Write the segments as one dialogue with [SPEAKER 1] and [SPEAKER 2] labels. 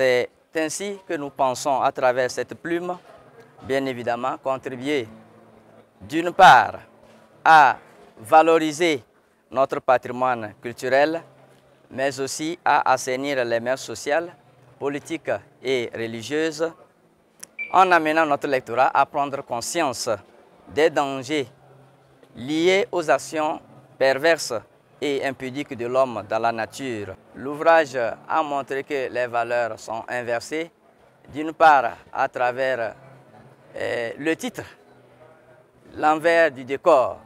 [SPEAKER 1] C'est ainsi que nous pensons, à travers cette plume, bien évidemment, contribuer d'une part à valoriser notre patrimoine culturel, mais aussi à assainir les mœurs sociales, politiques et religieuses, en amenant notre lectorat à prendre conscience des dangers liés aux actions perverses et impudiques de l'homme dans la nature. L'ouvrage a montré que les valeurs sont inversées, d'une part à travers le titre, l'envers du décor,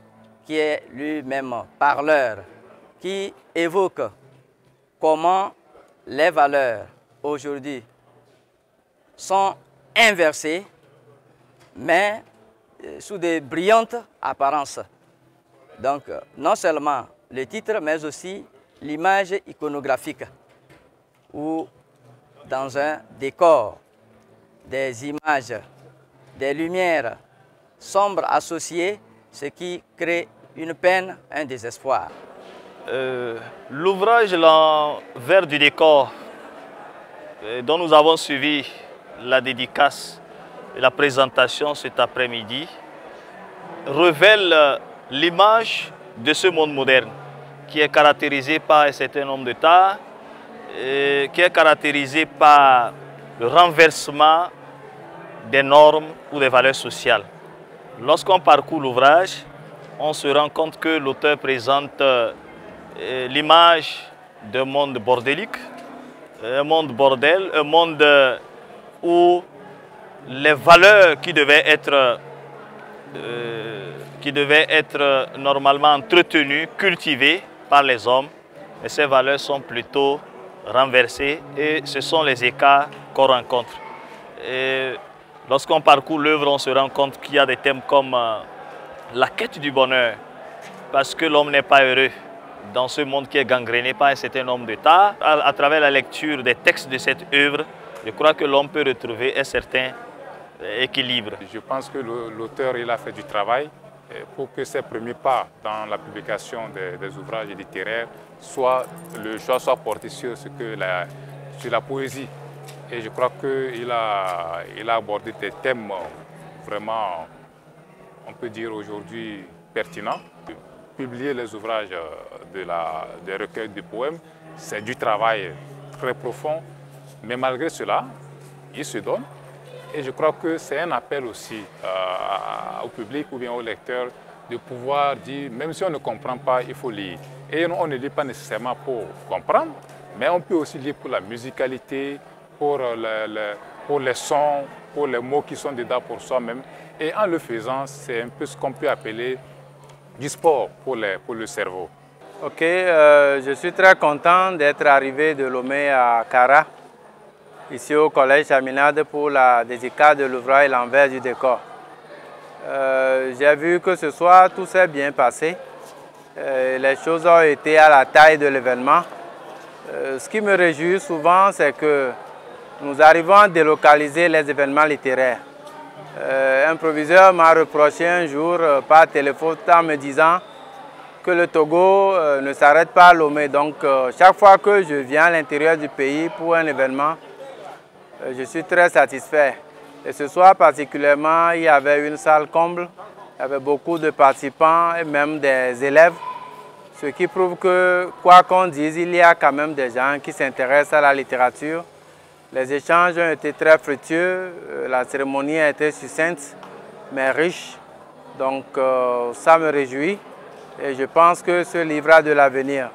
[SPEAKER 1] qui est lui-même parleur, qui évoque comment les valeurs aujourd'hui sont inversées, mais sous de brillantes apparences. Donc, non seulement le titre, mais aussi l'image iconographique, où dans un décor, des images, des lumières sombres associées, ce qui crée une peine, un désespoir.
[SPEAKER 2] L'ouvrage L'envers du décor, dont nous avons suivi la dédicace et la présentation cet après-midi, révèle l'image de ce monde moderne qui est caractérisé par un certain nombre de tares, qui est caractérisé par le renversement des normes ou des valeurs sociales. Lorsqu'on parcourt l'ouvrage, on se rend compte que l'auteur présente l'image d'un monde bordélique, un monde bordel, un monde où les valeurs qui devaient être normalement entretenues, cultivées par les hommes, et ces valeurs sont plutôt renversées et ce sont les écarts qu'on rencontre. Lorsqu'on parcourt l'œuvre, on se rend compte qu'il y a des thèmes comme la quête du bonheur, parce que l'homme n'est pas heureux dans ce monde qui est gangréné par un certain nombre de tares. À travers la lecture des textes de cette œuvre, je crois que l'homme peut retrouver un certain équilibre.
[SPEAKER 3] Je pense que l'auteur a fait du travail pour que ses premiers pas dans la publication des ouvrages littéraires, le choix soit porté sur la poésie. Et je crois qu'il a abordé des thèmes vraiment, on peut dire aujourd'hui, pertinents. Publier les ouvrages des recueils de poèmes, c'est du travail très profond, mais malgré cela, il se donne. Et je crois que c'est un appel aussi au public ou bien aux lecteurs de pouvoir dire, même si on ne comprend pas, il faut lire. Et on ne lit pas nécessairement pour comprendre, mais on peut aussi lire pour la musicalité, pour les sons, pour les mots qui sont dedans pour soi-même. Et en le faisant, c'est un peu ce qu'on peut appeler du sport pour le cerveau.
[SPEAKER 4] Ok, je suis très content d'être arrivé de Lomé à Kara, ici au Collège Chaminade pour la dédicace de l'ouvrage L'envers du décor. J'ai vu que ce soir, tout s'est bien passé. Les choses ont été à la taille de l'événement. Ce qui me réjouit souvent, c'est que nous arrivons à délocaliser les événements littéraires. Un proviseur m'a reproché un jour par téléphone en me disant que le Togo ne s'arrête pas à Lomé. Donc chaque fois que je viens à l'intérieur du pays pour un événement, je suis très satisfait. Et ce soir particulièrement, il y avait une salle comble, il y avait beaucoup de participants et même des élèves. Ce qui prouve que, quoi qu'on dise, il y a quand même des gens qui s'intéressent à la littérature. Les échanges ont été très fructueux, la cérémonie a été succincte, mais riche. Donc ça me réjouit et je pense que ce livre a de l'avenir.